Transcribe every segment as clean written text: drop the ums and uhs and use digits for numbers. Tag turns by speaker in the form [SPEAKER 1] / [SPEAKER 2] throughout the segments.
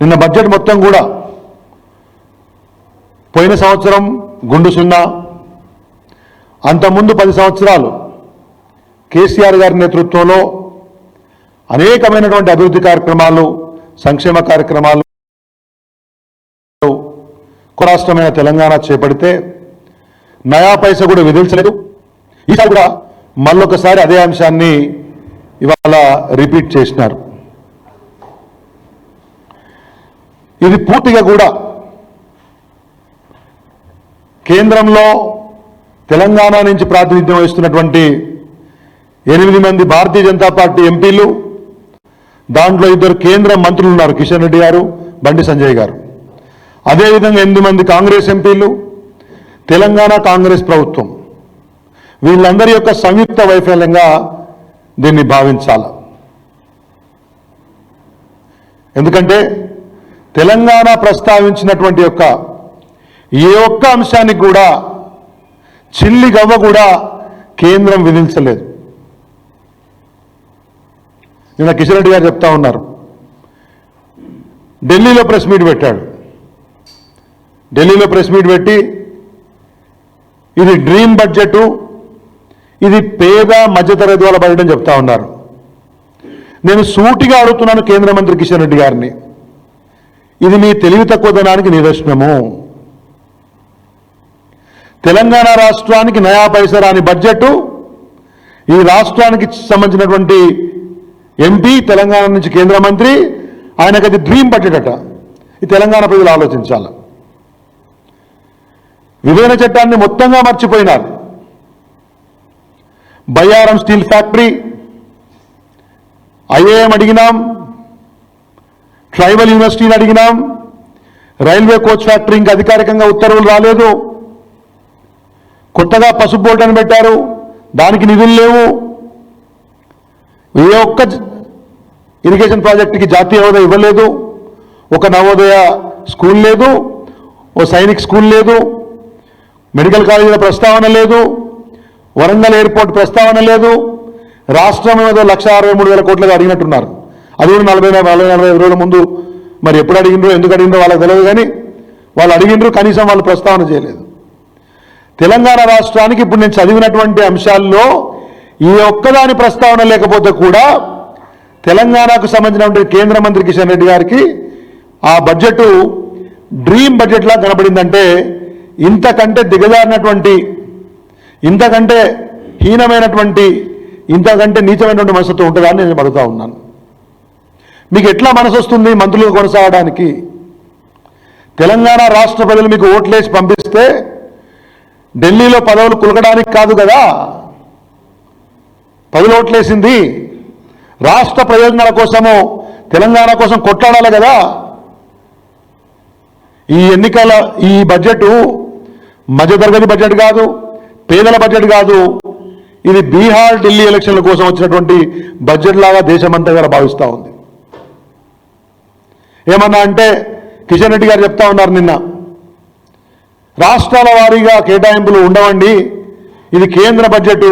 [SPEAKER 1] నిన్న బడ్జెట్ మొత్తం కూడా పోయిన సంవత్సరం గుండు సున్నా, అంతకుముందు 10 సంవత్సరాలు కేసీఆర్ గారి నేతృత్వంలో అనేకమైనటువంటి అభివృద్ధి కార్యక్రమాలు, సంక్షేమ కార్యక్రమాలు రాష్ట్రమైన తెలంగాణ చేపడితే నయా పైసా కూడా విధించలేదు. ఈసారి కూడా మళ్ళొకసారి అదే అంశాన్ని ఇవాళ రిపీట్ చేసినారు. ఇది పూర్తిగా కూడా కేంద్రంలో తెలంగాణ నుంచి ప్రాతినిధ్యం వహిస్తున్నటువంటి 8 మంది భారతీయ జనతా పార్టీ ఎంపీలు, దాంట్లో 2 కేంద్ర మంత్రులు ఉన్నారు, కిషన్ రెడ్డి గారు, బండి సంజయ్ గారు. అదేవిధంగా 8 మంది కాంగ్రెస్ ఎంపీలు, తెలంగాణ కాంగ్రెస్ ప్రభుత్వం, వీళ్ళందరి యొక్క సంయుక్త వైఫల్యంగా దీన్ని భావించాలి. ఎందుకంటే తెలంగాణ ప్రస్తావించినటువంటి యొక్క ఏ ఒక్క అంశానికి కూడా చిల్లి గవ్వ కూడా కేంద్రం విధించలేదు. నిన్న కిషన్ రెడ్డి గారు చెప్తా ఉన్నారు, ఢిల్లీలో ప్రెస్ మీట్ పెట్టాడు. ఢిల్లీలో ప్రెస్ మీట్ పెట్టి ఇది డ్రీమ్ బడ్జెట్, ఇది పేద మధ్యతరగతి వాళ్ళ బడ్జెట్ అని చెప్తా ఉన్నారు. నేను సూటిగా అడుగుతున్నాను కేంద్ర మంత్రి కిషన్ రెడ్డి గారిని, ఇది మీ తెలివి తక్కువదనానికి నిదర్శనము. తెలంగాణ రాష్ట్రానికి నయా పైసా రాని బడ్జెట్ ఈ రాష్ట్రానికి సంబంధించినటువంటి ఎంపీ, తెలంగాణ నుంచి కేంద్ర మంత్రి, ఆయనకు అది డ్రీమ్ బడ్జెట్ అట. ఈ తెలంగాణ ప్రజలు ఆలోచించాలి. విభజన చట్టాన్ని మొత్తంగా మర్చిపోయినారు. బయ్యారం స్టీల్ ఫ్యాక్టరీ, ఐఏఎం అడిగినాం, ట్రైబల్ యూనివర్సిటీని అడిగినాం, రైల్వే కోచ్ ఫ్యాక్టరీ ఇంకా అధికారికంగా ఉత్తర్వులు రాలేదు. కొత్తగా పసుపు బోర్డు అని పెట్టారు, దానికి నిధులు లేవు. ఏ ఒక్క ఇరిగేషన్ ప్రాజెక్టుకి జాతీయ హోదా ఇవ్వలేదు. ఒక నవోదయ స్కూల్ లేదు, ఓ సైనిక్ స్కూల్ లేదు, మెడికల్ కాలేజీల ప్రస్తావన లేదు, వరంగల్ ఎయిర్పోర్ట్ ప్రస్తావన లేదు. రాష్ట్రం ఏదో 1,63,000 కోట్లుగా అడిగినట్టున్నారు. అది కూడా 40-45 రోజుల ముందు మరి ఎప్పుడు అడిగినరో, ఎందుకు అడిగినరో వాళ్ళకి తెలియదు. కానీ వాళ్ళు అడిగినరు, కనీసం వాళ్ళు ప్రస్తావన చేయలేదు. తెలంగాణ రాష్ట్రానికి ఇప్పుడు నేను చదివినటువంటి అంశాల్లో ఈ ఒక్కదాని ప్రస్తావన లేకపోతే కూడా తెలంగాణకు సంబంధించినటువంటి కేంద్ర మంత్రి కిషన్ రెడ్డి గారికి ఆ బడ్జెట్ డ్రీమ్ బడ్జెట్లా కనబడిందంటే ఇంతకంటే దిగజారినటువంటి, ఇంతకంటే హీనమైనటువంటి, ఇంతకంటే నీచమైనటువంటి మనసుతో ఉంటుందా అని నేను అడుగుతా ఉన్నాను. మీకు ఎట్లా మనసు వస్తుంది మంత్రులుగా కొనసాగడానికి? తెలంగాణ రాష్ట్ర ప్రజలు మీకు ఓట్లేసి పంపిస్తే ఢిల్లీలో పదవులు కులకడానికి కాదు కదా పదవులు ఓట్లేసింది, రాష్ట్ర ప్రయోజనాల కోసము, తెలంగాణ కోసం కొట్లాడాలి కదా. ఈ ఎన్నికల ఈ బడ్జెట్ మధ్యతరగతి బడ్జెట్ కాదు, పేదల బడ్జెట్ కాదు, ఇది బీహార్ ఢిల్లీ ఎలక్షన్ల కోసం వచ్చినటువంటి బడ్జెట్ లాగా దేశమంతా కూడా భావిస్తూ ఉంది. ఏమన్నా అంటే కిషన్ రెడ్డి గారు చెప్తా ఉన్నారు నిన్న, రాష్ట్రాల వారీగా కేటాయింపులు ఉండవండి, ఇది కేంద్ర బడ్జెట్.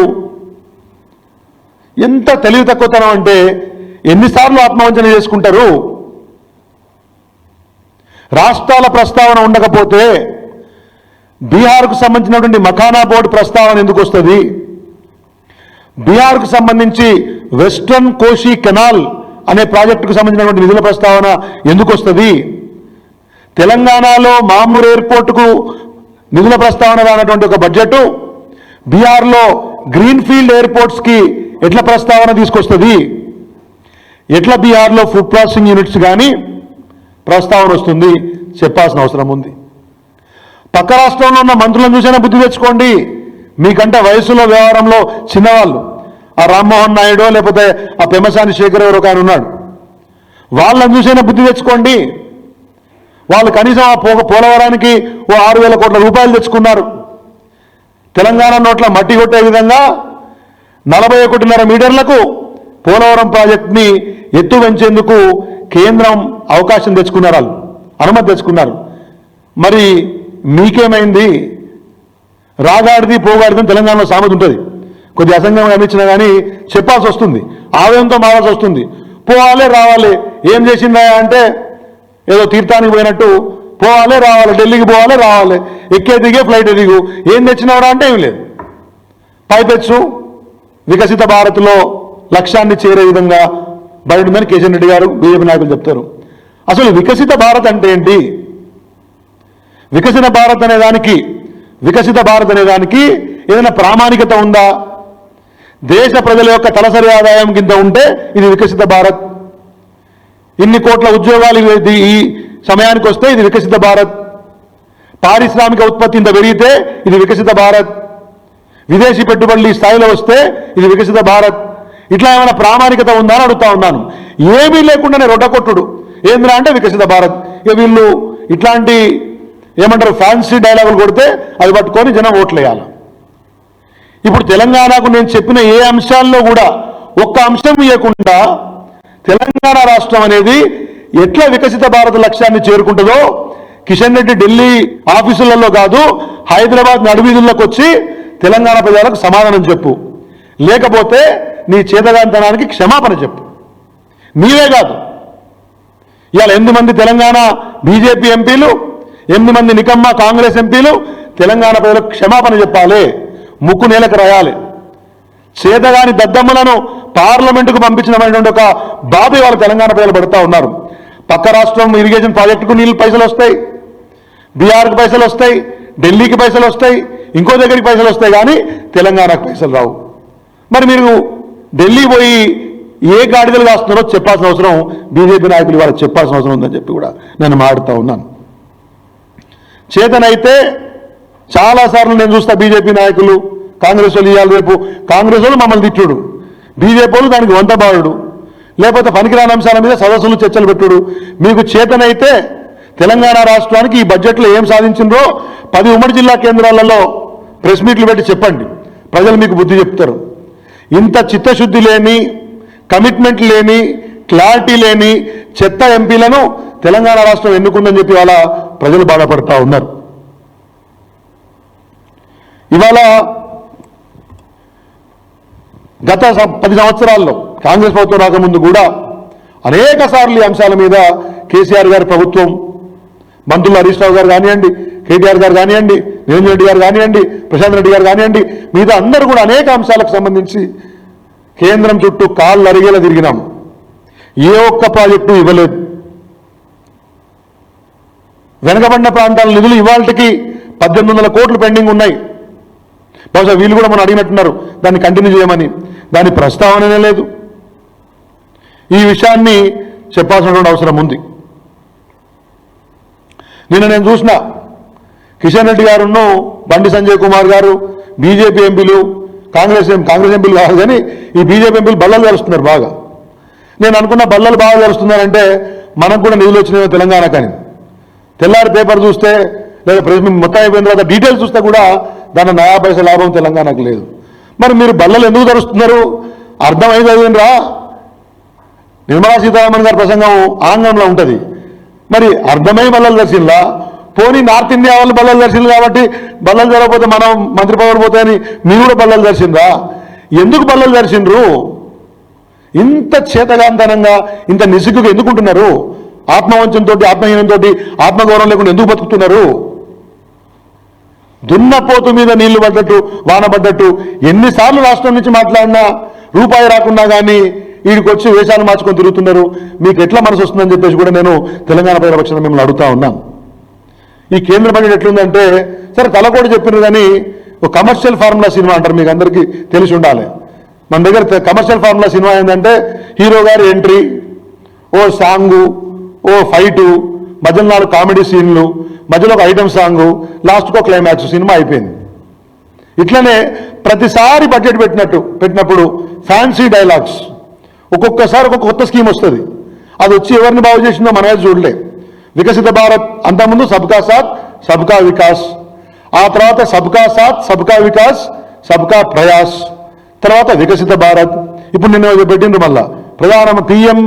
[SPEAKER 1] ఎంత తెలివి తక్కువతనం అంటే ఎన్నిసార్లు ఆత్మవంచన చేసుకుంటారు? రాష్ట్రాల ప్రస్తావన ఉండకపోతే బీహార్కు సంబంధించినటువంటి మఖానా బోర్డు ప్రస్తావన ఎందుకు వస్తుంది? బీహార్కు సంబంధించి వెస్ట్రన్ కోషి కెనాల్ అనే ప్రాజెక్టుకు సంబంధించినటువంటి నిధుల ప్రస్తావన ఎందుకు వస్తుంది? తెలంగాణలో మామూలు ఎయిర్పోర్టుకు నిధుల ప్రస్తావన రానటువంటి ఒక బడ్జెట్ బీహార్లో గ్రీన్ఫీల్డ్ ఎయిర్పోర్ట్స్కి ఎట్లా ప్రస్తావన తీసుకొస్తుంది? ఎట్లా బీహార్లో ఫుడ్ ప్రాసెసింగ్ యూనిట్స్ కానీ ప్రస్తావన వస్తుంది? చెప్పాల్సిన అవసరం ఉంది. పక్క రాష్ట్రంలో ఉన్న మంత్రులను చూసైనా బుద్ధి తెచ్చుకోండి. మీకంటే వయసులో వ్యవహారంలో చిన్నవాళ్ళు, ఆ రామ్మోహన్ నాయుడు లేకపోతే ఆ పెమసాని శేఖర్ ఎవరు ఒక ఆయన ఉన్నాడు, వాళ్ళని చూసైనా బుద్ధి తెచ్చుకోండి. వాళ్ళు కనీసం ఆ పోలవరానికి ఓ 6,000 కోట్ల రూపాయలు తెచ్చుకున్నారు. తెలంగాణ నోట్ల మట్టి కొట్టే విధంగా 41.5 మీటర్లకు పోలవరం ప్రాజెక్ట్ని ఎత్తు పెంచేందుకు కేంద్రం అవకాశం తెచ్చుకున్నారు, వాళ్ళు అనుమతి తెచ్చుకున్నారు. మరి మీకేమైంది? రాగాడిది పోగాడిది తెలంగాణలో సామెత ఉంటుంది. కొద్ది అసంగంగా అనిపించినా కానీ చెప్పాల్సి వస్తుంది, ఆవేదంతో మారాల్సి వస్తుంది. పోవాలి రావాలి, ఏం చేసిందా అంటే ఏదో తీర్థానికి పోయినట్టు పోవాలి రావాలి, ఢిల్లీకి పోవాలి రావాలి, ఎక్కే దిగే ఫ్లైట్ దిగు, ఏం తెచ్చినవరా అంటే ఏం లేదు. పైపెచ్చు వికసిత భారత్లో లక్ష్యాన్ని చేరే విధంగా బయట ఉందని కేసీఆర్ రెడ్డి గారు బీజేపీ నాయకులు చెప్తారు. అసలు వికసిత భారత్ అంటే ఏంటి? వికసిత భారత్ అనే దానికి ఏదైనా ప్రామాణికత ఉందా? దేశ ప్రజల యొక్క తలసరి ఆదాయం కింద ఉంటే ఇది వికసిత భారత్. ఇన్ని కోట్ల ఉద్యోగాలు ఈ సమయానికి వస్తే ఇది వికసిత భారత్. పారిశ్రామిక ఉత్పత్తి ఇంత పెరిగితే ఇది వికసిత భారత్. విదేశీ పెట్టుబడులు ఈ స్థాయిలో వస్తే ఇది వికసిత భారత్. ఇట్లా ఏమైనా ప్రామాణికత ఉందా అని అడుగుతా ఉన్నాను. ఏమీ లేకుండానే రొడ్డకొట్టుడు ఏంద్రా అంటే వికసిత భారత్. ఇక వీళ్ళు ఇట్లాంటి ఏమంటారు ఫ్యాన్సీ డైలాగులు కొడితే అది పట్టుకొని జనం ఓట్లేయాలి. ఇప్పుడు తెలంగాణకు నేను చెప్పిన ఏ అంశాల్లో కూడా ఒక్క అంశం ఇవ్వకుండా తెలంగాణ రాష్ట్రం అనేది ఎట్లా వికసిత భారత లక్ష్యాన్ని చేరుకుంటుందో కిషన్ రెడ్డి ఢిల్లీ ఆఫీసులలో కాదు హైదరాబాద్ నడివీధుల్లోకి వచ్చి తెలంగాణ ప్రజలకు సమాధానం చెప్పు, లేకపోతే నీ చేతగాంతనానికి క్షమాపణ చెప్పు. నీవే కాదు, ఇవాళ 8 మంది తెలంగాణ బీజేపీ ఎంపీలు, 8 మంది నికమ్మ కాంగ్రెస్ ఎంపీలు తెలంగాణ ప్రజలకు క్షమాపణ చెప్పాలి, ముక్కు నేలకు రాయాలి. చేతగాని దద్దమ్మలను పార్లమెంటుకు పంపించినటువంటి ఒక బాధ ఇవాళ తెలంగాణ ప్రజలు పడుతూ ఉన్నారు. పక్క రాష్ట్రం ఇరిగేషన్ ప్రాజెక్టుకు నీళ్ళు పైసలు వస్తాయి, బీహార్కి పైసలు వస్తాయి, ఢిల్లీకి పైసలు వస్తాయి, ఇంకో దగ్గరికి పైసలు వస్తాయి, కానీ తెలంగాణకు పైసలు రావు. మరి మీరు ఢిల్లీ పోయి ఏ గాడిదలు కాస్తున్నారో చెప్పాల్సిన అవసరం బీజేపీ నాయకులు వాళ్ళకి చెప్పాల్సిన అవసరం ఉందని చెప్పి కూడా నేను మాట్లాడుతూ ఉన్నాను. చేతనైతే చాలాసార్లు నేను చూస్తా బీజేపీ నాయకులు కాంగ్రెస్ వాళ్ళు ఇవ్వాలి, రేపు కాంగ్రెస్ వాళ్ళు మమ్మల్ని తిట్టుడు, బీజేపీ వాళ్ళు దానికి వంతబాడు, లేకపోతే పనికిరాని అంశాల మీద సదస్సులు చర్చలు పెట్టుడు. మీకు చేతనైతే తెలంగాణ రాష్ట్రానికి ఈ బడ్జెట్లో ఏం సాధించిందో 10 ఉమ్మడి జిల్లా కేంద్రాలలో ప్రెస్ మీట్లు పెట్టి చెప్పండి, ప్రజలు మీకు బుద్ధి చెప్తారు. ఇంత చిత్తశుద్ధి లేని, కమిట్మెంట్ లేని, క్లారిటీ లేని చెత్త ఎంపీలను తెలంగాణ రాష్ట్రం ఎన్నుకుందని చెప్పి ఇవాళ ప్రజలు బాధపడతా ఉన్నారు. ఇవాళ గత 10 సంవత్సరాల్లో కాంగ్రెస్ ప్రభుత్వం రాకముందు కూడా అనేక సార్లు ఈ అంశాల మీద కేసీఆర్ గారి ప్రభుత్వం, మంత్రులు హరీష్ రావు గారు కానివ్వండి, కేటీఆర్ గారు కానివ్వండి, నిరంజన్ రెడ్డి గారు కానివ్వండి, ప్రశాంత్ రెడ్డి గారు కానివ్వండి, మిగతా అందరూ కూడా అనేక అంశాలకు సంబంధించి కేంద్రం చుట్టూ కాళ్ళు అరిగేలా తిరిగినాం. ఏ ఒక్క ప్రాజెక్టు ఇవ్వలేదు. వెనకబడిన ప్రాంతాల నిధులు ఇవాళకి 1800 కోట్లు పెండింగ్ ఉన్నాయి. బహుశా వీళ్ళు కూడా మనం అడిగినట్టున్నారు దాన్ని కంటిన్యూ చేయమని, దాని ప్రస్తావననే లేదు. ఈ విషయాన్ని చెప్పాల్సినటువంటి అవసరం ఉంది. నిన్న నేను చూసిన కిషన్ రెడ్డి గారును బండి సంజయ్ కుమార్ గారు బీజేపీ ఎంపీలు, కాంగ్రెస్ ఎంపీలు కాదు కానీ ఈ బీజేపీ ఎంపీలు బల్లలు కలుస్తున్నారు బాగా. నేను అనుకున్న బల్లలు బాగా కలుస్తున్నారంటే మనకు కూడా నిధులు వచ్చినాయో తెలంగాణ, కానీ తెల్లారి పేపర్ చూస్తే లేదా మొత్తం అయిపోయిన తర్వాత డీటెయిల్స్ చూస్తే కూడా దాని 90 పైసల లాభం తెలంగాణకు లేదు. మరి మీరు బల్లలు ఎందుకు తెరుస్తున్నారు? అర్థమైంది అదేనరా, నిర్మలా సీతారామన్ గారి ప్రసంగం ఆంగ్లంలో ఉంటుంది, మరి అర్థమై బల్లలు దర్శిందా? పోనీ నార్త్ ఇండియా వాళ్ళు బల్లలు దర్శింది కాబట్టి బల్లలు జరగకపోతే మనం మంత్రి పదవులు పోతాయని మీరు కూడా బల్లలు దర్శిందా? ఎందుకు బల్లలు దర్శిండ్రు? ఇంత చేతగాంతనంగా ఇంత నిసిగ్గుగా ఎందుకుంటున్నారు? ఆత్మవంచంతో, ఆత్మహీనంతో, ఆత్మగౌరవం లేకుండా ఎందుకు బతుకుతున్నారు? దున్నపోతు మీద నీళ్లు పడ్డట్టు, వాన పడ్డట్టు ఎన్నిసార్లు రాష్ట్రం నుంచి మాట్లాడినా రూపాయి రాకున్నా కానీ వీడికి వచ్చి వేషాలు మార్చుకొని తిరుగుతున్నారు. మీకు ఎట్లా మనసు వస్తుందని చెప్పేసి కూడా నేను తెలంగాణ ప్రజల పక్షాన మిమ్మల్ని అడుగుతా ఉన్నాను. ఈ కేంద్ర బడ్జెట్ ఎట్లుందంటే, సరే తలకోటి చెప్పినారు కానీ ఒక కమర్షియల్ ఫార్ములా సినిమా అంటారు, మీకు అందరికీ తెలిసి ఉండాలి. మన దగ్గర కమర్షియల్ ఫార్ములా సినిమా ఏంటంటే హీరో గారి ఎంట్రీ, ఓ సాంగు, ఓ ఫైటు, మధ్యలో 4 కామెడీ సీన్లు, మధ్యలో ఒక ఐటమ్ సాంగు, లాస్ట్కో క్లైమాక్స్, సినిమా అయిపోయింది. ఇట్లనే ప్రతిసారి బడ్జెట్ పెట్టినప్పుడు ఫ్యాన్సీ డైలాగ్స్, ఒక్కొక్కసారి ఒక్కొక్క కొత్త స్కీమ్ వస్తుంది. అది వచ్చి ఎవరిని బాగు చేసిందో మనమే చూడలే. వికసిత భారత్ అంతకుముందు సబ్కా సాత్ సబ్కా వికాస్, ఆ తర్వాత సబ్కా సాత్ సబ్కా వికాస్ సబ్కా ప్రయాస్, తర్వాత వికసిత భారత్. ఇప్పుడు నిన్న పెట్టిండ్రు మళ్ళా ప్రధాన PM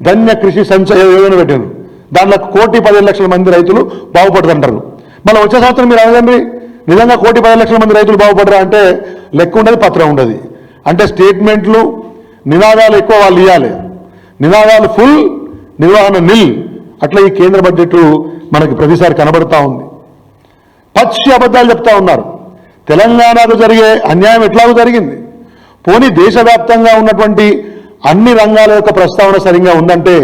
[SPEAKER 1] ధన్య కృషి సంచయ యోజన పెట్టిండ్రు. దాంట్లో 1,15,00,000 మంది రైతులు బాగుపడుతుంటారు. మళ్ళీ వచ్చే సంవత్సరం మీరు అడగండి, నిజంగా 1,10,00,000 మంది రైతులు బాగుపడరా అంటే లెక్క ఉండదు, పత్రం ఉండదు. అంటే స్టేట్మెంట్లు, నినాదాలు ఎక్కువ వాళ్ళు ఇవ్వాలి, నినాదాలు ఫుల్, నిర్వహణ నిల్ అట్లా ఈ కేంద్ర బడ్జెట్ మనకి ప్రతిసారి కనబడతా ఉంది. పచ్చి అబద్ధాలు చెప్తా ఉన్నారు. తెలంగాణకు జరిగే అన్యాయం ఎట్లాగో జరిగింది, పోనీ దేశవ్యాప్తంగా ఉన్నటువంటి అన్ని రంగాల యొక్క ప్రస్తావన సరిగ్గా ఉందంటే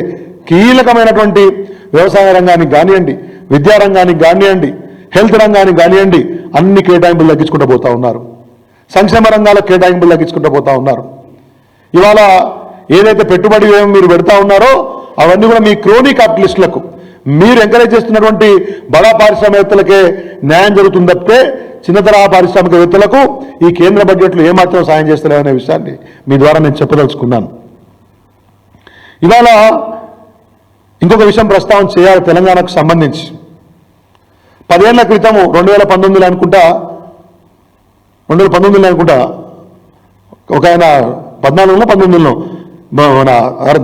[SPEAKER 1] కీలకమైనటువంటి వ్యవసాయ రంగానికి కానివ్వండి, విద్యా రంగానికి కానివ్వండి, హెల్త్ రంగానికి కానివ్వండి, అన్ని కేటాయింపులు తగ్గించుకుంటూ పోతా ఉన్నారు. సంక్షేమ రంగాలకు కేటాయింపులు తగ్గించుకుంటూ పోతా ఉన్నారు. ఇవాళ ఏదైతే పెట్టుబడి వ్యయం మీరు పెడతా ఉన్నారో అవన్నీ కూడా మీ క్రోనీ క్యాపిటలిస్టులకు, మీరు ఎంకరేజ్ చేస్తున్నటువంటి బడా పారిశ్రామికవేత్తలకే న్యాయం జరుగుతుంది తప్పితే చిన్న తరహా పారిశ్రామికవేత్తలకు ఈ కేంద్ర బడ్జెట్లు ఏమాత్రం సాయం చేస్తలేవనే విషయాన్ని మీ ద్వారా నేను చెప్పదలుచుకున్నాను. ఇవాళ ఇంకొక విషయం ప్రస్తావన చేయాలి. తెలంగాణకు సంబంధించి 10 ఏళ్ల క్రితము 2019 అనుకుంటా ఒక ఆయన 14లో 19లో మన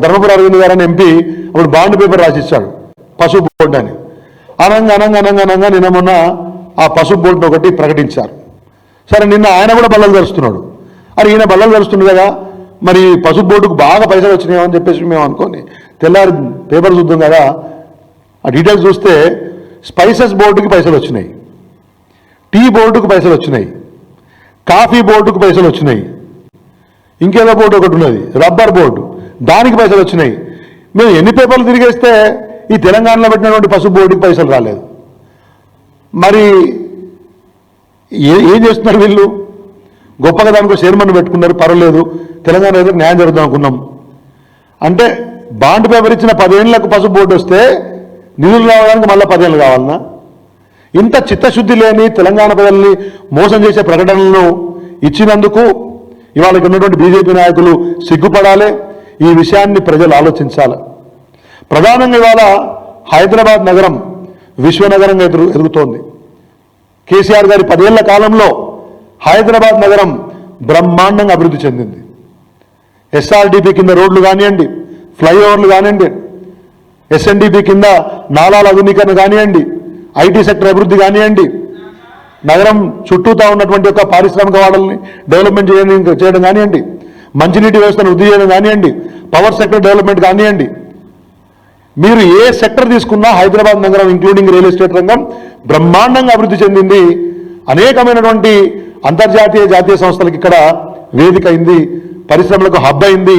[SPEAKER 1] ధర్మపురి అరవింద్ గారు అని ఎంపీ అప్పుడు బాండ్ పేపర్ రాసిచ్చాడు పసుపు బోర్డు అని. అనంగా నిన్న మొన్న ఆ పసుపు బోర్డును ఒకటి ప్రకటించారు. సరే నిన్న ఆయన కూడా బల్లలు తెరుస్తున్నాడు. అరే ఈయన బల్లలు తెరుస్తుంది కదా, మరి పసుపు బోర్డుకు బాగా పైసలు వచ్చినాయని చెప్పేసి మేము అనుకోని తెల్లారి పేపర్ చూద్దాం కదా, ఆ డీటెయిల్స్ చూస్తే స్పైసెస్ బోర్డుకి పైసలు వచ్చినాయి, టీ బోర్డుకు పైసలు వచ్చినాయి, కాఫీ బోర్డుకు పైసలు వచ్చినాయి, ఇంకేదో బోర్డు ఒకటి ఉన్నది రబ్బర్ బోర్డు, దానికి పైసలు వచ్చినాయి. మేము ఎన్ని పేపర్లు తిరిగేస్తే ఈ తెలంగాణలో పెట్టినటువంటి పసుపు బోర్డుకి పైసలు రాలేదు. మరి ఏం చేస్తున్నారు వీళ్ళు? గొప్పగా దానికి చైర్మన్ పెట్టుకున్నారు, పర్వాలేదు, తెలంగాణ ఏదో న్యాయం జరుగుతాం అనుకున్నాం. అంటే బాండ్ పేపర్ ఇచ్చిన 10 ఏళ్లకు పసుపు బోర్డు వస్తే నిధులు రావడానికి మళ్ళీ 10 ఏళ్ళు కావాలన్నా? ఇంత చిత్తశుద్ధి లేని తెలంగాణ ప్రజల్ని మోసం చేసే ప్రకటనలను ఇచ్చినందుకు ఇవాళ ఉన్నటువంటి బీజేపీ నాయకులు సిగ్గుపడాలి. ఈ విషయాన్ని ప్రజలు ఆలోచించాలి. ప్రధానంగా ఇవాళ హైదరాబాద్ నగరం విశ్వనగరంగా ఎదుగుతోంది. కేసీఆర్ గారి 10 ఏళ్ల కాలంలో హైదరాబాద్ నగరం బ్రహ్మాండంగా అభివృద్ధి చెందింది. ఎస్ఆర్డిపి కింద రోడ్లు కానివ్వండి, ఫ్లైఓవర్లు కానివ్వండి, ఎస్ఎన్డిపి కింద నాలాల ఆధునీకరణ కానివ్వండి, ఐటీ సెక్టర్ అభివృద్ధి కానివ్వండి, నగరం చుట్టూతా ఉన్నటువంటి ఒక పారిశ్రామిక వాడల్ని డెవలప్మెంట్ చేయడం కానివ్వండి, మంచినీటి వ్యవస్థను వృద్ధి చేయడం కానివ్వండి, పవర్ సెక్టర్ డెవలప్మెంట్ కానివ్వండి, మీరు ఏ సెక్టర్ తీసుకున్నా హైదరాబాద్ నగరం ఇంక్లూడింగ్ రియల్ ఎస్టేట్ రంగం బ్రహ్మాండంగా అభివృద్ధి చెందింది. అనేకమైనటువంటి అంతర్జాతీయ జాతీయ సంస్థలకు ఇక్కడ వేదిక అయింది, పరిశ్రమలకు హబ్ అయింది,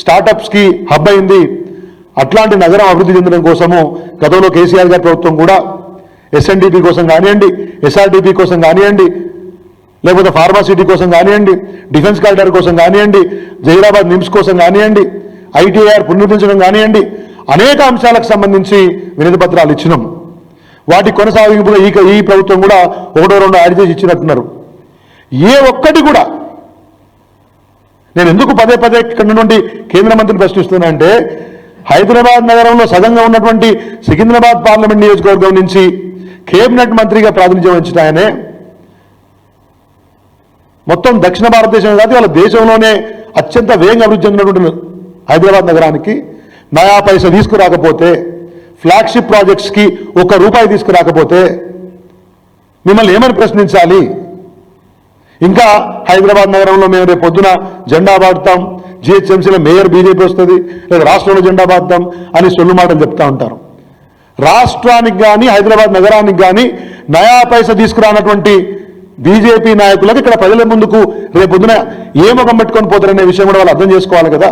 [SPEAKER 1] స్టార్టప్స్కి హబ్ అయింది. అట్లాంటి నగరం అభివృద్ధి చెందడం కోసము గతంలో కేసీఆర్ గారి ప్రభుత్వం కూడా ఎస్ఎన్డిపి కోసం కానివ్వండి, ఎస్ఆర్డిపి కోసం కానివ్వండి, లేకపోతే ఫార్మాసిటీ కోసం కానివ్వండి, డిఫెన్స్ కారిడార్ కోసం కానివ్వండి, జైరాబాద్ నిమ్స్ కోసం కానివ్వండి, ఐటీఆర్ పునరుద్ధరించడం కానివ్వండి, అనేక అంశాలకు సంబంధించి వినతి పత్రాలు ఇచ్చినాం. వాటి కొనసాగింపుగా ఈ ప్రభుత్వం కూడా 1-2 యాడ్ చేసి ఇచ్చినట్టున్నారు. ఏ ఒక్కటి కూడా నేను ఎందుకు పదే ఇక్కడ నుండి కేంద్ర మంత్రిని ప్రశ్నిస్తున్నా అంటే, హైదరాబాద్ నగరంలో సగంగా ఉన్నటువంటి సికింద్రాబాద్ పార్లమెంట్ నియోజకవర్గం నుంచి కేబినెట్ మంత్రిగా ప్రాతినిధ్యం వహించిన ఆయనే మొత్తం దక్షిణ భారతదేశం కాదు వాళ్ళ దేశంలోనే అత్యంత వేగంగా అభివృద్ధి చెందినటువంటి హైదరాబాద్ నగరానికి నయా పైసా తీసుకురాకపోతే, ఫ్లాగ్షిప్ ప్రాజెక్ట్స్కి ₹1 తీసుకురాకపోతే మిమ్మల్ని ఏమని ప్రశ్నించాలి? ఇంకా హైదరాబాద్ నగరంలో మేము రేపు పొద్దున జెండా పాడుతాం, జిహెచ్ఎంసీలో మేయర్ బీజేపీ వస్తుంది, లేదా రాష్ట్రంలో జెండా పాడుతాం అని సొల్లు మాటలు చెప్తా ఉంటారు. రాష్ట్రానికి కానీ హైదరాబాద్ నగరానికి కానీ నయా పైసా తీసుకురానటువంటి బీజేపీ నాయకులకు ఇక్కడ ప్రజల ముందుకు రేపు పొద్దున ఏ ముఖం పెట్టుకొని పోతారనే విషయం కూడా వాళ్ళు అర్థం చేసుకోవాలి కదా.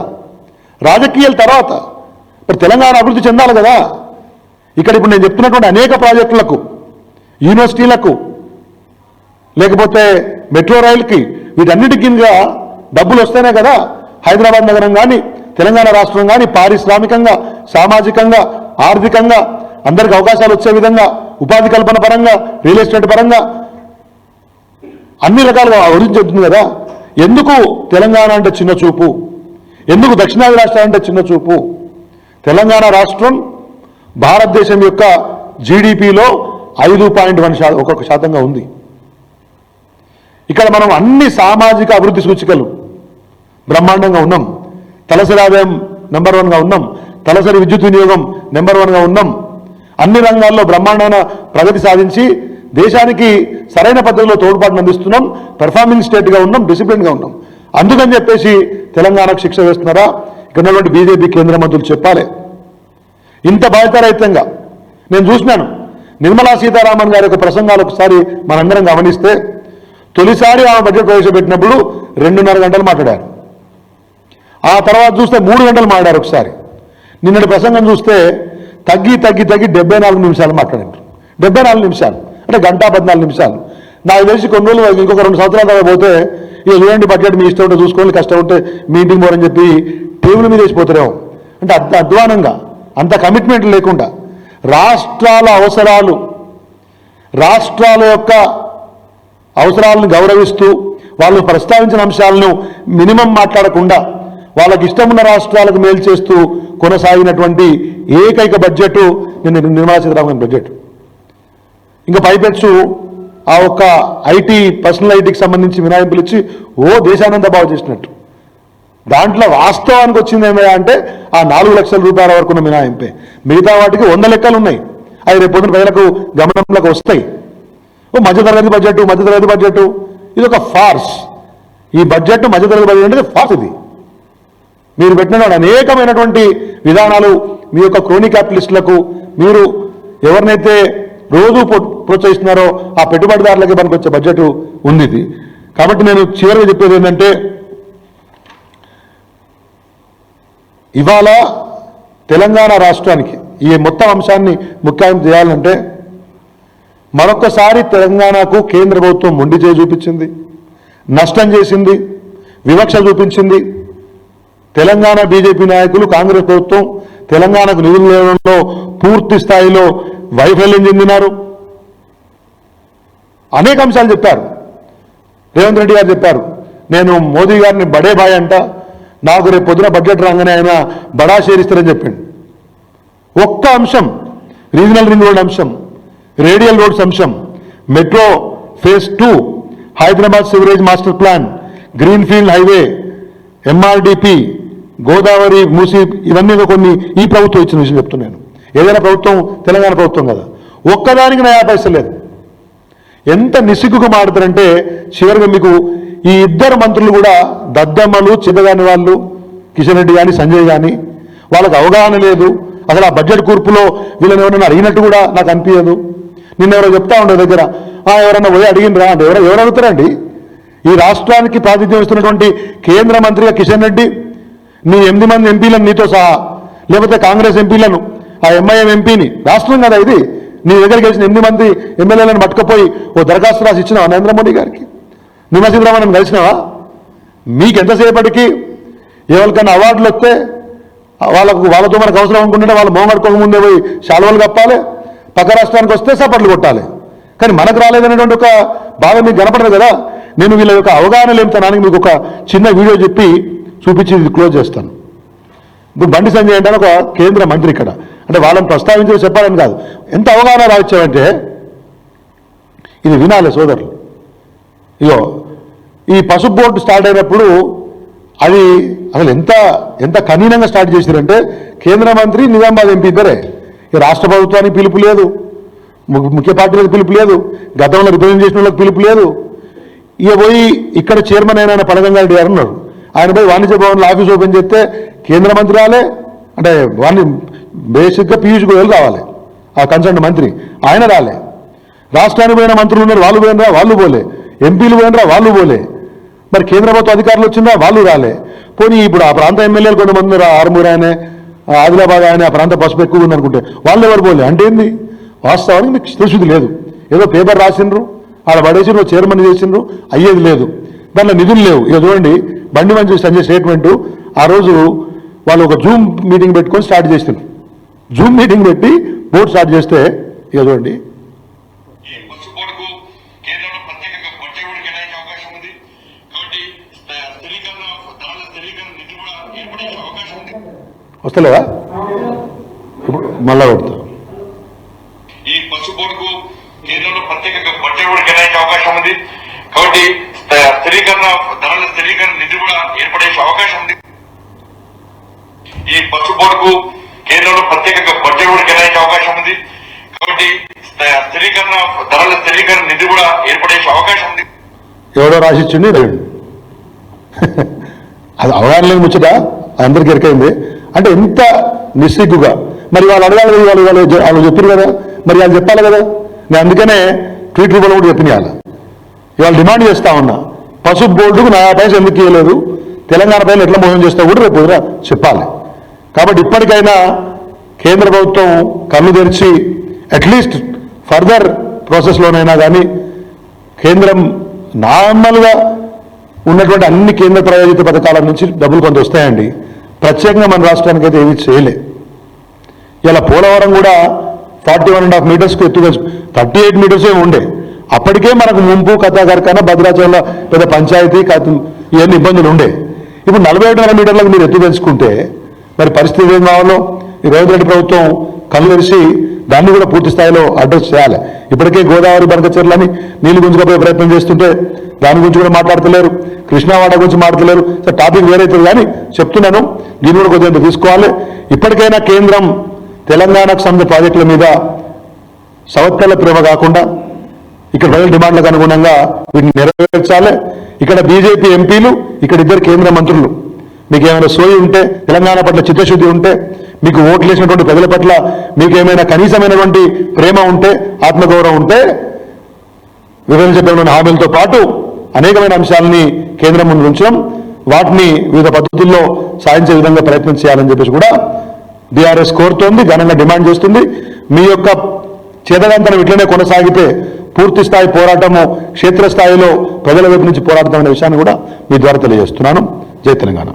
[SPEAKER 1] రాజకీయాల తర్వాత మరి తెలంగాణ అభివృద్ధి చెందాలి కదా. ఇక్కడ ఇప్పుడు నేను చెప్తున్నటువంటి అనేక ప్రాజెక్టులకు, యూనివర్సిటీలకు, లేకపోతే మెట్రో రైలుకి, వీటన్నిటికీ డబ్బులు వస్తేనే కదా హైదరాబాద్ నగరం కానీ తెలంగాణ రాష్ట్రం కానీ పారిశ్రామికంగా, సామాజికంగా, ఆర్థికంగా అందరికి అవకాశాలు వచ్చే విధంగా, ఉపాధి కల్పన పరంగా, రియల్ ఎస్టేట్ పరంగా అన్ని రకాలుగా అభివృద్ధి చెందుతుంది కదా. ఎందుకు తెలంగాణ అంటే చిన్న చూపు? ఎందుకు దక్షిణాది రాష్ట్రాలంటే చిన్న చూపు? తెలంగాణ రాష్ట్రం భారతదేశం యొక్క జీడిపిలో 5.1% ఉంది. ఇక్కడ మనం అన్ని సామాజిక అభివృద్ధి సూచికలు బ్రహ్మాండంగా ఉన్నాం. తలసరి ఆదాయం నెంబర్ 1గా ఉన్నాం, తలసరి విద్యుత్ వినియోగం నెంబర్ 1గా ఉన్నాం. అన్ని రంగాల్లో బ్రహ్మాండమైన ప్రగతి సాధించి దేశానికి సరైన పద్ధతిలో తోడ్పాటును అందిస్తున్నాం. పెర్ఫార్మింగ్ స్టేట్గా ఉన్నాం, డిసిప్లిన్గా ఉన్నాం. అందుకని చెప్పేసి తెలంగాణకు శిక్ష వేస్తున్నారా? ఇక్కడ ఉన్నటువంటి బీజేపీ కేంద్ర మంత్రులు చెప్పాలి. ఇంత బాధ్యతారహితంగా నేను చూసినాను. నిర్మలా సీతారామన్ గారి యొక్క ప్రసంగాలు ఒకసారి మనందరం గమనిస్తే తొలిసారి ఆమె బడ్జెట్ ప్రవేశపెట్టినప్పుడు 2.5 గంటలు మాట్లాడారు. ఆ తర్వాత చూస్తే 3 గంటలు మాట్లాడారు ఒకసారి. నిన్నటి ప్రసంగం చూస్తే తగ్గి 74 నిమిషాలు మాట్లాడారు. 74 నిమిషాలు అంటే 1:14 నిమిషాలు. నాకు తెలిసి కొన్ని రోజులు ఇంకొక 2 సంవత్సరాల తర్వాత పోతే ఇక చూడండి బడ్జెట్ మీ ఇష్టం ఉంటే చూసుకోవాలి, కష్టం ఉంటే మీటింగ్ పోరని చెప్పి టేబుల్ మీద వేసిపోతారేమో. అంటే అంత అధ్వానంగా, అంత కమిట్మెంట్ లేకుండా రాష్ట్రాల అవసరాలు, రాష్ట్రాల యొక్క అవసరాలను గౌరవిస్తూ వాళ్ళు ప్రస్తావించిన అంశాలను మినిమం మాట్లాడకుండా వాళ్ళకి ఇష్టమున్న రాష్ట్రాలకు మేలు చేస్తూ కొనసాగినటువంటి ఏకైక బడ్జెట్ నిర్మలా సీతారామన్ బడ్జెట్. ఇంకా పైపెచ్చు ఆ ఒక్క ఐటీ, పర్సనల్ ఐటీకి సంబంధించి మినహాయింపులు ఇచ్చి దేశానంద బాగు చేసినట్టు. దాంట్లో వాస్తవానికి వచ్చింది ఏమయ్యా అంటే ఆ 4 లక్షల రూపాయల వరకు ఉన్న మినహాయింపే. మిగతా వాటికి 100 లెక్కలు ఉన్నాయి. అవి రేపు పొద్దున ప్రజలకు గమనంలోకి వస్తాయి. మధ్యతరగతి బడ్జెట్ ఇది ఒక ఫార్స్. ఈ బడ్జెట్ మధ్యతరగతి బడ్జెట్ అంటే ఫార్స్. ఇది మీరు పెట్టిన అనేకమైనటువంటి విధానాలు మీ యొక్క క్రోనీ క్యాపిటలిస్టులకు, మీరు ఎవరినైతే రోజు ప్రోత్సహిస్తున్నారో ఆ పెట్టుబడిదారులకి పనికొచ్చే బడ్జెట్ ఉంది ఇది. కాబట్టి నేను చివరిగా చెప్పేది ఏంటంటే ఇవాళ తెలంగాణ రాష్ట్రానికి ఈ మొత్తం అంశాన్ని ముఖ్యం చేయాలంటే మరొకసారి తెలంగాణకు కేంద్ర ప్రభుత్వం మొండి చేయి చూపించింది, నష్టం చేసింది, వివక్ష చూపించింది. తెలంగాణ బీజేపీ నాయకులు, కాంగ్రెస్ ప్రభుత్వం తెలంగాణకు నిధులు లేవడంలో పూర్తి స్థాయిలో వైఫల్యం చెందినారు. అనేక అంశాలు చెప్పారు. రేవంత్ రెడ్డి గారు చెప్పారు, నేను మోదీ గారిని బడే బాయ్ అంట, నాకు రేపు పొద్దున బడ్జెట్ రాగానే ఆయన బడా షేరిస్తారని చెప్పాడు. ఒక్క అంశం, రీజనల్ రింగ్ రోడ్ అంశం, రేడియల్ రోడ్స్ అంశం, metro phase 2, Hyderabad sewerage master plan, greenfield highway, MRDP, Godavari, Musi, ఇవన్నీ కొన్ని ఈ ప్రభుత్వం ఇచ్చిన విషయం చెప్తున్నాను. ఏదైనా ప్రభుత్వం తెలంగాణ ప్రభుత్వం కదా, ఒక్కదానికి 50 పైసలు లేదు. ఎంత నిసిగ్గుగా మాడుతారంటే చివరిగా మీకు ఈ ఇద్దరు మంత్రులు కూడా దద్దమ్మలు, చిన్నగాని వాళ్ళు, కిషన్ రెడ్డి కానీ సంజయ్ కానీ, వాళ్ళకి అవగాహన లేదు. అసలు ఆ బడ్జెట్ కూర్పులో వీళ్ళని ఎవరైనా అడిగినట్టు కూడా నాకు అనిపించదు. నిన్నెవరో చెప్తా ఉండే దగ్గర ఎవరైనా పోయి అడిగినరా అంటే ఎవరు అడుగుతారండి? ఈ రాష్ట్రానికి ప్రాతినిధ్యం ఇస్తున్నటువంటి కేంద్ర మంత్రిగా కిషన్ రెడ్డి, నీ 8 మంది ఎంపీలను నీతో సహా, లేకపోతే కాంగ్రెస్ ఎంపీలను, ఆ ఎంఐఎం ఎంపీని, రాష్ట్రం కదా ఇది, నీ దగ్గరికి వచ్చిన 8 మంది ఎమ్మెల్యేలను పట్టుకుపోయి దరఖాస్తు రాసి ఇచ్చినావా నరేంద్ర మోడీ గారికి? నిర్మలా సీతారామన్ కలిసినావా? మీకెంతసేపటికి ఎవరికైనా అవార్డులు వస్తే వాళ్ళతో మనకు అవసరం అనుకుంటుంటే వాళ్ళు మోంగడుకోక ముందే పోయి శాలువలు కప్పాలి, పక్క రాష్ట్రానికి వస్తే సపట్లు కొట్టాలి. కానీ మనకు రాలేదనేటువంటి ఒక బాధ మీకు కనపడదు కదా. నేను వీళ్ళ యొక్క అవగాహన లేమితనానికి మీకు ఒక చిన్న వీడియో చెప్పి చూపించి ఇది క్లోజ్ చేస్తాను. ఇప్పుడు బండి సంజయ్ అంటే ఒక కేంద్ర మంత్రి ఇక్కడ, అంటే వాళ్ళని ప్రస్తావించి చెప్పాలని కాదు, ఎంత అవగాహన రావచ్చామంటే ఇది వినాలి సోదరులు. ఇగో ఈ పసుపు బోర్డు స్టార్ట్ అయినప్పుడు అది అసలు ఎంత కఠినంగా స్టార్ట్ చేశారంటే కేంద్ర మంత్రి, నిజామాబాద్ ఎంపీ ఇద్దరే. ఈ రాష్ట్ర ప్రభుత్వానికి పిలుపు లేదు, ముఖ్య పార్టీలకు పిలుపు లేదు, గతంలో రిప్రజెంట్ చేసిన వాళ్ళకి పిలుపు లేదు. ఇక పోయి ఇక్కడ చైర్మన్ అయిన పనగంగారెడ్డి గారు ఉన్నారు, ఆయన పోయి వాణిజ్య భవన్లో ఆఫీస్ ఓపెన్ చేస్తే కేంద్ర మంత్రి రాలే, అంటే వాణి బేసిక్గా పీయూష్ గోయల్ రావాలి, ఆ కన్సర్న్ మంత్రి, ఆయన రాలే. రాష్ట్రానికి పోయిన మంత్రులు ఉన్నారు, వాళ్ళు పోయినరా, వాళ్ళు పోలే. ఎంపీలు పోయినరా, వాళ్ళు పోలే. మరి కేంద్ర ప్రభుత్వ అధికారులు వచ్చిందా, వాళ్ళు రాలే. పోనీ ఇప్పుడు ఆ ప్రాంత ఎమ్మెల్యేలు కొంతమంది ఉన్నారు, ఆర్మూర్ ఆయన, ఆదిలాబాద్ ఆయన, ఆ ప్రాంత పసుపు ఎక్కువ ఉందనుకుంటే వాళ్ళు ఎవరు పోలే. అంటే ఏంది? వాస్తవానికి మీకు తెలిసింది లేదు, ఏదో పేపర్ రాసిండ్రు, ఆడ పడేసిండ్రు, చైర్మన్ చేసిండ్రు, అయ్యేది లేదు, దాంట్లో నిధులు లేవు. ఇక చూడండి బండి మంచి సంజయ్ స్టేట్మెంటు, ఆ రోజు వాళ్ళు ఒక జూమ్ మీటింగ్ పెట్టుకొని స్టార్ట్ చేసిండ్రు. జూమ్ మీటింగ్ పెట్టి బోర్డు స్టార్ట్ చేస్తే ఇక చూడండి వస్తలేదా? ఇప్పుడు మళ్ళా కొడతారు.
[SPEAKER 2] ఈ పసుపు బోర్డుకు కేంద్రంలో ప్రత్యేకంగా బడ్జెట్ కూడా కేటాయించే అవకాశం ఉంది. కాబట్టి ధరల స్థిరీకరణ నిధి కూడా ఏర్పడే అవకాశం ఉంది. ఈ పసుపు బోర్డుకు కేంద్రంలో ప్రత్యేకంగా బడ్జెట్ కూడా కేటాయించే అవకాశం ఉంది. కాబట్టి ధరల స్థిరీకరణ నిధి కూడా ఏర్పడే అవకాశం ఉంది.
[SPEAKER 1] ఎవరో రాసిచ్చింది అది అవగాహన లేని ముచ్చట అందరికి ఎరికైంది. అంటే ఎంత నిస్సిగ్గుగా మరి వాళ్ళు అడగాలి కదా, వాళ్ళు చెప్పారు కదా, మరి వాళ్ళు చెప్పాలి కదా. నేను అందుకనే ట్వీట్ రూపంలో కూడా చెప్పినాయాలి. ఇవాళ డిమాండ్ చేస్తా ఉన్నా, పసుపు బోర్డుకు 40 పైసలు ఎందుకు ఇవ్వలేదు, తెలంగాణ పైన ఎట్లా మోసం చేస్తా కూడా రేపు చెప్పాలి. కాబట్టి ఇప్పటికైనా కేంద్ర ప్రభుత్వం కళ్ళు తెరిచి అట్లీస్ట్ ఫర్దర్ ప్రాసెస్లోనైనా కానీ కేంద్రం నార్మల్గా ఉన్నటువంటి అన్ని కేంద్ర ప్రాయోజిత పథకాల నుంచి డబ్బులు కొంత వస్తాయండి. ప్రత్యేకంగా మన రాష్ట్రానికి అయితే ఏమీ చేయలే. ఇలా పోలవరం కూడా 41.5 మీటర్స్కు ఎత్తుగా 38 మీటర్స్ ఉండే. అప్పటికే మనకు ముంపు కథాకరకన్నా భద్రాచలంలో పెద్ద పంచాయతీ ఇవన్నీ ఇబ్బందులు ఉండే. ఇప్పుడు 41.5 మీటర్లకు మీరు ఎత్తు పెంచుకుంటే మరి పరిస్థితి ఏం కావాలో ఈ రేవంత్ రెడ్డి ప్రభుత్వం కళ్ళు తెరిచి దాన్ని కూడా పూర్తి స్థాయిలో అడ్రస్ చేయాలి. ఇప్పటికే గోదావరి బనకచెర్లని నీళ్లు గుంజుకపోయే ప్రయత్నం చేస్తుంటే దాని గురించి కూడా మాట్లాడతలేరు, కృష్ణావాడ గురించి మాట్లాడలేరు. టాపిక్ వేరైతుంది కానీ చెప్తున్నాను, దీన్ని కూడా కొంచెం తీసుకోవాలి. ఇప్పటికైనా కేంద్రం తెలంగాణకు సంబంధించిన ప్రాజెక్టుల మీద సవత్తల ప్రేమ కాకుండా ఇక్కడ ప్రజల డిమాండ్లకు అనుగుణంగా వీటిని నెరవేర్చాలి. ఇక్కడ బీజేపీ ఎంపీలు, ఇక్కడ 2 కేంద్ర మంత్రులు, మీకు ఏమైనా సోయి ఉంటే, తెలంగాణ పట్ల చిత్తశుద్ధి ఉంటే, మీకు ఓట్లు వేసినటువంటి ప్రజల పట్ల మీకు ఏమైనా కనీసమైనటువంటి ప్రేమ ఉంటే, ఆత్మగౌరవం ఉంటే, విభజన చట్టంలోని హామీలతో పాటు అనేకమైన అంశాలని కేంద్రం ముందు ఉంచడం, వాటిని వివిధ పద్ధతుల్లో సాధించే విధంగా ప్రయత్నం చేయాలని చెప్పేసి కూడా బీఆర్ఎస్ కోరుతోంది, ఘనంగా డిమాండ్ చేస్తుంది. మీ యొక్క చేతగాంతనం ఇట్లనే కొనసాగితే పూర్తి స్థాయి పోరాటము క్షేత్రస్థాయిలో ప్రజల వైపు నుంచి పోరాడతామనే విషయాన్ని కూడా మీ ద్వారా తెలియజేస్తున్నాను. జై తెలంగాణ.